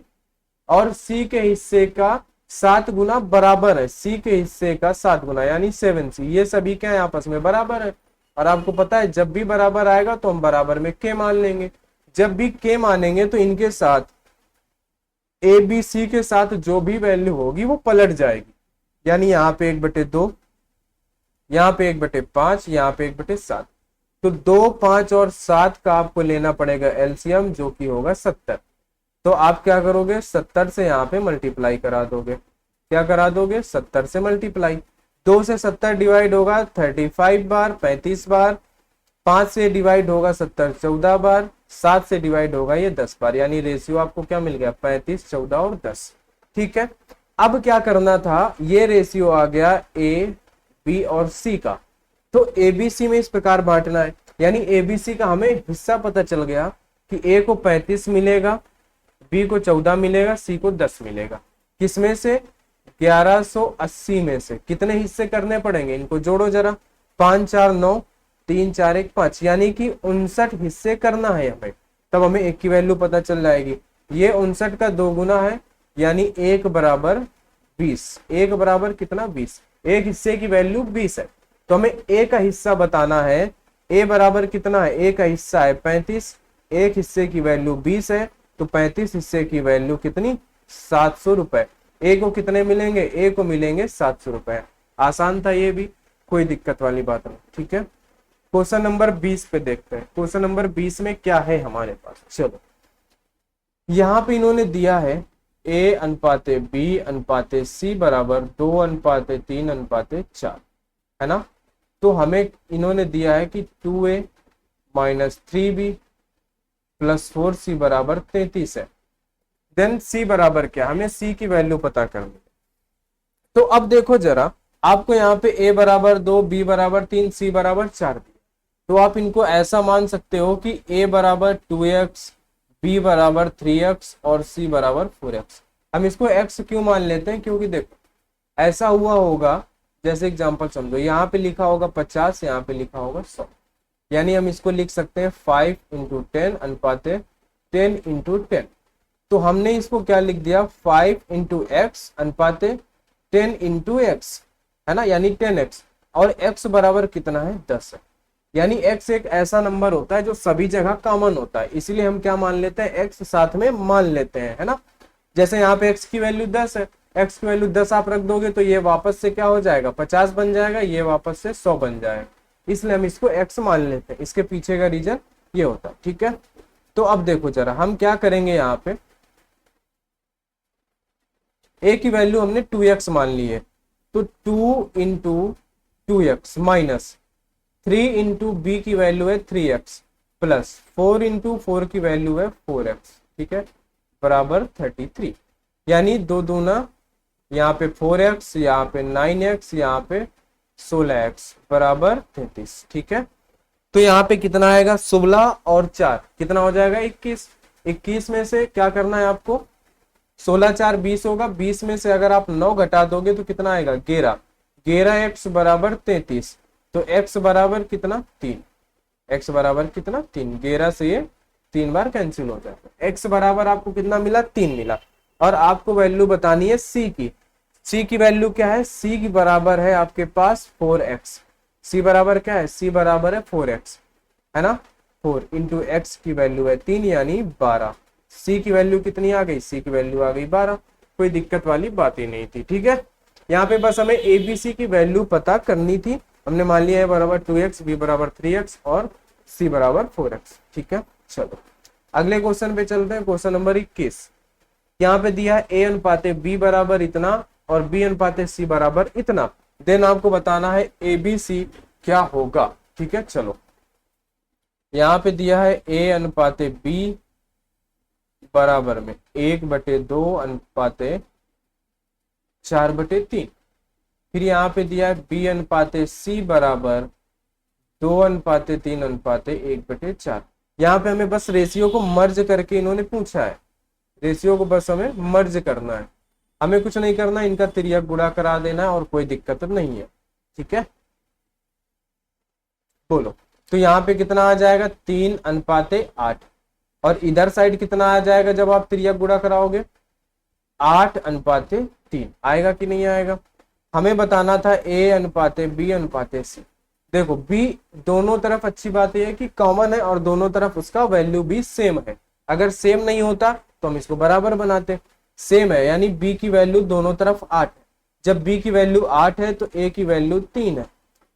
और सी के हिस्से का 7 गुना बराबर है सी के हिस्से का 7 गुना यानी 7c। ये सभी क्या है, आपस में बराबर है, और आपको पता है जब भी बराबर आएगा तो हम बराबर में के मान लेंगे। जब भी के मानेंगे तो इनके साथ ए बी सी के साथ जो भी वैल्यू होगी वो पलट जाएगी, यानी यहाँ पे 1/2, यहाँ पे 1/5, यहाँ पे 1/7, तो 2 5 और 7 का आपको लेना पड़ेगा एलसीएम, जो कि होगा 70। तो आप क्या करोगे, 70 से यहाँ पे मल्टीप्लाई करा दोगे। क्या करा दोगे, 70 से मल्टीप्लाई। 2 से 70 डिवाइड होगा 35 बार, 35 बार। 5 से डिवाइड होगा 70 14 बार। 7 से डिवाइड होगा ये 10 बार, यानी रेशियो आपको क्या मिल गया 35 14 और 10। ठीक है, अब क्या करना था, ये रेशियो आ गया ए बी और सी का, तो एबीसी में इस प्रकार बांटना है, यानी एबीसी का हमें हिस्सा पता चल गया कि ए को 35 मिलेगा, बी को 14 मिलेगा, सी को 10 मिलेगा। किसमें से, 1180 में से। कितने हिस्से करने पड़ेंगे, इनको जोड़ो जरा, 5 4 9, 3 4 1 5, यानी कि 59 हिस्से करना है हमें, तब हमें एक की वैल्यू पता चल जाएगी। ये 59 का 2 गुना है, यानी 1 बराबर 20। 1 बराबर कितना 20, एक हिस्से की वैल्यू 20 है, तो हमें ए का हिस्सा बताना है। ए बराबर कितना है, ए का हिस्सा है 35, एक हिस्से की वैल्यू 20 है, तो 35 हिस्से की वैल्यू कितनी 700 रुपए। ए को कितने मिलेंगे, ए को मिलेंगे 700 रुपए। आसान था ये भी, कोई दिक्कत वाली बात नहीं। ठीक है, क्वेश्चन नंबर 20 पे देखते हैं। क्वेश्चन नंबर 20 में क्या है हमारे पास, चलो यहाँ पे इन्होंने दिया है ए अनुपाते बी अनुपाते सी बराबर 2 अनुपाते 3 अनुपाते 4, है ना। तो हमें इन्होंने दिया है कि 2a minus 3b plus 4c बराबर 33 है। देन सी बराबर क्या, हमें सी की वैल्यू पता करनी है। तो अब देखो जरा, आपको यहाँ पे ए बराबर 2, बी बराबर 3, सी बराबर 4 दिया, तो आप इनको ऐसा मान सकते हो कि ए बराबर 2x, बी बराबर 3x और सी बराबर 4x। हम इसको x क्यों मान लेते हैं, क्योंकि देखो ऐसा हुआ होगा, जैसे एग्जांपल समझो, यहाँ पे लिखा होगा 50, यहाँ पे लिखा होगा 100, यानी हम इसको लिख सकते हैं 5 × 10 अनुपाते 10 × 10। तो हमने इसको क्या लिख दिया, 5 × x अनुपाते 10 × x, है ना, यानी 10x, और x बराबर कितना है, 10 है। यानी x एक ऐसा नंबर होता है जो सभी जगह कॉमन होता है, इसीलिए हम क्या मान लेते हैं, x साथ में मान लेते हैं, है ना। जैसे यहाँ पे x की वैल्यू 10 है, x की वैल्यू 10 आप रख दोगे तो ये वापस से क्या हो जाएगा, 50 बन जाएगा, ये वापस से 100 बन जाएगा, इसलिए हम इसको x मान लेते हैं। इसके पीछे का रीजन ये होता है, ठीक है। तो अब देखो जरा, हम क्या करेंगे, यहाँ पे a की वैल्यू हमने 2x मान ली है, तो 2 × 2x माइनस 3 × b की वैल्यू है 3x प्लस 4 × 4 की वैल्यू है 4x, ठीक है, बराबर 33। यानी 2 दूना, यहाँ पे 4x, यहाँ पे 9x, यहाँ पे 16x बराबर 33, ठीक है। तो यहाँ पे कितना आएगा, 16 और 4 कितना हो जाएगा, 21। 21 में से क्या करना है आपको, 16 4 20 होगा, 20 में से अगर आप 9 घटा दोगे तो कितना आएगा, 11। 11x बराबर 33, तो x बराबर कितना, 3। x बराबर कितना, 3। 11 से ये 3 बार कैंसिल हो जाएगा। x बराबर आपको कितना मिला, 3 मिला। और आपको वैल्यू बतानी है c की। c की वैल्यू क्या है, c की बराबर है आपके पास 4x। c बराबर क्या है, c बराबर है 4x, है ना। 4 × x की वैल्यू है 3 यानी 12। c की वैल्यू कितनी आ गई, c की वैल्यू आ गई 12। कोई दिक्कत वाली बात ही नहीं थी, ठीक है। यहाँ पे बस हमें abc की वैल्यू पता करनी थी। हमने मान लिया है बराबर 2x, b बराबर 3x और c बराबर 4x, ठीक है। चलो अगले क्वेश्चन पे चलते हैं, क्वेश्चन नंबर 21। यहाँ पे दिया है a अनुपाते b बराबर इतना और b अनुपाते c बराबर इतना। देन आपको बताना है abc क्या होगा, ठीक है। चलो यहाँ पे दिया है a अनुपाते b बराबर में 1/2 अनुपाते 4/3। फिर यहाँ पे दिया है b अनुपाते c बराबर 2/3 अनुपाते 1/4। यहाँ पे हमें बस रेशियो को मर्ज करके इन्होंने पूछा है, रेशियो को बस हमें मर्ज करना है, हमें कुछ नहीं करना, इनका तिर्यक गुणा करा देना है और कोई दिक्कत नहीं है, ठीक है। बोलो, तो यहाँ पे कितना आ जाएगा, 3/8। और इधर साइड कितना आ जाएगा जब आप तिर्यक गुणा कराओगे, 8/3 आएगा कि नहीं आएगा। हमें बताना था a अनुपाते b अनुपाते c। देखो b दोनों तरफ अच्छी बात यह है कि कॉमन है और दोनों तरफ उसका वैल्यू भी सेम है। अगर सेम नहीं होता तो हम इसको बराबर बनाते। सेम है यानी b की वैल्यू दोनों तरफ 8 है। जब b की वैल्यू 8 है तो a की वैल्यू 3 है।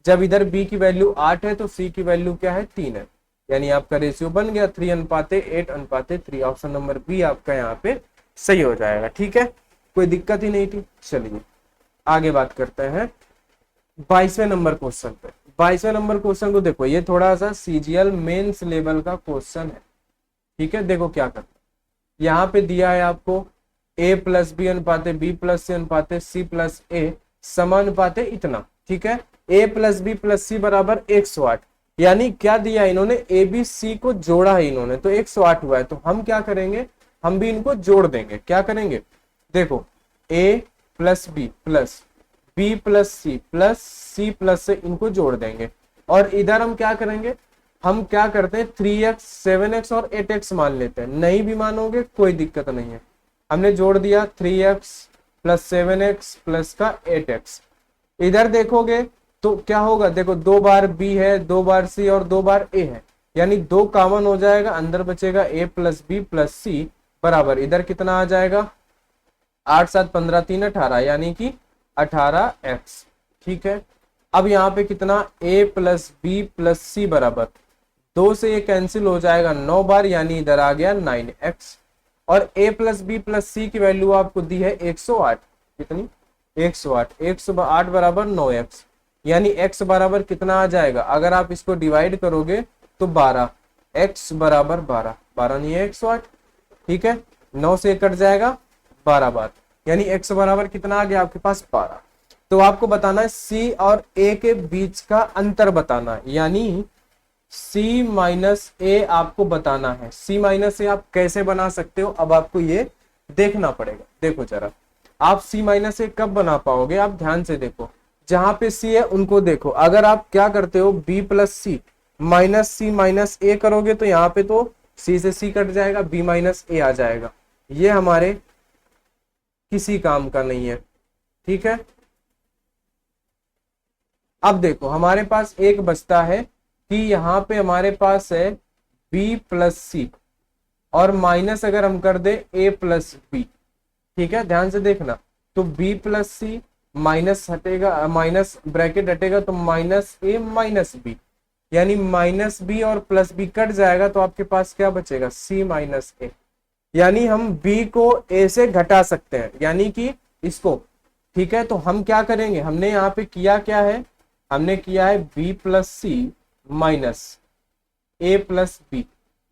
जब इधर b की वैल्यू 8 है तो c की वैल्यू क्या है, 3 है। यानी आपका रेशियो बन गया 3/8/3। ऑप्शन नंबर बी आपका यहाँ पे सही हो जाएगा, ठीक है, कोई दिक्कत ही नहीं थी। चलिए आगे बात करते हैं 22वें नंबर क्वेश्चन पे। 22वें नंबर क्वेश्चन को देखो, ये थोड़ा सा सीजीएल मेंस लेवल का क्वेश्चन है, ठीक है। देखो क्या करते हैं, यहाँ पे दिया है आपको a + b अनुपाते b + c अनुपाते c + a समानुपाते इतना, ठीक है। a + b + c बराबर 108। यानी क्या दिया इन्होंने, a b c को जोड़ा है इन्होंने तो 108 हुआ है। तो हम क्या करेंगे, हम भी इनको जोड़ देंगे। क्या करेंगे, देखो a + b + b + c + c + से इनको जोड़ देंगे। और इधर हम क्या करेंगे, हम क्या करते हैं 3x 7x और 8x मान लेते हैं। नहीं भी मानोगे कोई दिक्कत नहीं है। हमने जोड़ दिया 3x + 7x + का 8x। इधर देखोगे तो क्या होगा, देखो 2 बार b है, 2 बार c और 2 बार a है, यानी 2 कॉमन हो जाएगा, अंदर बचेगा a + b + c बराबर इधर कितना आ जाएगा 8 7 15 3 18 यानी कि 18x, ठीक है। अब यहाँ पे कितना a + b + c बराबर 2 से ये कैंसिल हो जाएगा 9 बार यानी इधर आ गया 9x। और a + b + c की वैल्यू आपको दी है 108। कितनी, 108। 108 बराबर 9x यानी x बराबर कितना आ जाएगा, अगर आप इसको डिवाइड करोगे तो 12। x बराबर 12, 12 नहीं है 108, ठीक है। 9 से कट जाएगा 12 बार, यानी x बराबर कितना आ गया आपके पास 12। तो आपको बताना है c और a के बीच का अंतर बताना है, यानी c माइनस ए आपको बताना है। c माइनस ए आप कैसे बना सकते हो, अब आपको ये देखना पड़ेगा। देखो जरा, आप c माइनस ए कब बना पाओगे, आप ध्यान से देखो, जहां पे c है उनको देखो। अगर आप क्या करते हो b प्लस सी माइनस ए करोगे तो यहाँ पे तो c से c कट जाएगा, b माइनस ए आ जाएगा। ये हमारे किसी काम का नहीं है, ठीक है। अब देखो हमारे पास एक बचता है कि यहाँ पे हमारे पास है b प्लस सी और माइनस अगर हम कर दे a प्लस बी, ठीक है, ध्यान से देखना। तो b प्लस सी माइनस हटेगा, माइनस ब्रैकेट हटेगा तो माइनस ए माइनस बी, यानी माइनस बी और प्लस बी कट जाएगा तो आपके पास क्या बचेगा, c माइनस ए। यानी हम b को a से घटा सकते हैं, यानी कि इसको, ठीक है। तो हम क्या करेंगे, हमने यहाँ पे किया क्या है, हमने किया है b plus C minus a plus B.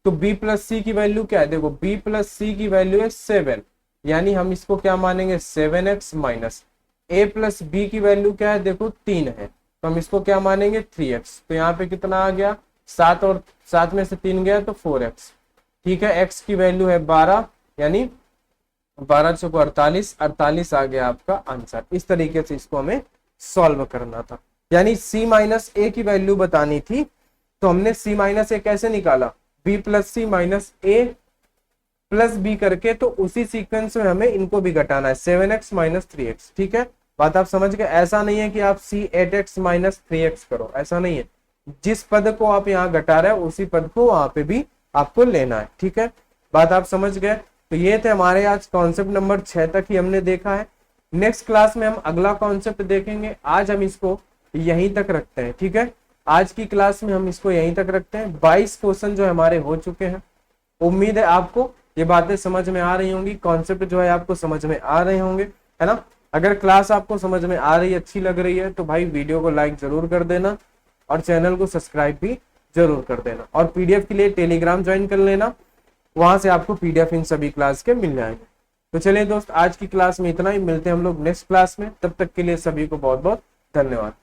तो b प्लस सी की वैल्यू क्या है, देखो b प्लस सी की वैल्यू है 7, यानी हम इसको क्या मानेंगे 7x minus a plus B की वैल्यू क्या है, देखो 3 है, तो हम इसको क्या मानेंगे 3x। तो यहाँ पे कितना आ गया 7 और 7 में से 3 गया तो 4x, ठीक है। x की वैल्यू है 12, यानी 12 चौको 48, 48 आ गया आपका आंसर। इस तरीके से इसको हमें सॉल्व करना था, यानी c माइनस ए की वैल्यू बतानी थी। तो हमने c माइनस ए कैसे निकाला, b प्लस सी माइनस ए प्लस बी करके, तो उसी सीक्वेंस में हमें इनको भी घटाना है 7x माइनस 3x, ठीक है। बात आप समझ गए। ऐसा नहीं है कि आप c 8x माइनस 3x करो, ऐसा नहीं है। जिस पद को आप यहाँ घटा रहे हो उसी पद को वहां पे भी आपको लेना है, ठीक है। बात आप समझ गए। तो ये थे हमारे आज कॉन्सेप्ट नंबर 6 तक ही हमने देखा है। नेक्स्ट क्लास में हम अगला कॉन्सेप्ट देखेंगे। आज हम इसको यहीं तक रखते हैं, ठीक है। आज की क्लास में हम इसको यहीं तक रखते हैं। 22 क्वेश्चन जो हमारे हो चुके हैं। उम्मीद है आपको ये बातें समझ में आ रही होंगी, कॉन्सेप्ट जो है आपको समझ में आ रहे होंगे, है ना। अगर क्लास आपको समझ में आ रही, अच्छी लग रही है तो भाई वीडियो को लाइक जरूर कर देना और चैनल को सब्सक्राइब भी जरूर कर देना। और पीडीएफ के लिए टेलीग्राम ज्वाइन कर लेना, वहां से आपको पीडीएफ इन सभी क्लास के मिल जाएंगे। तो चलिए दोस्त, आज की क्लास में इतना ही, मिलते हैं हम लोग नेक्स्ट क्लास में। तब तक के लिए सभी को बहुत बहुत धन्यवाद।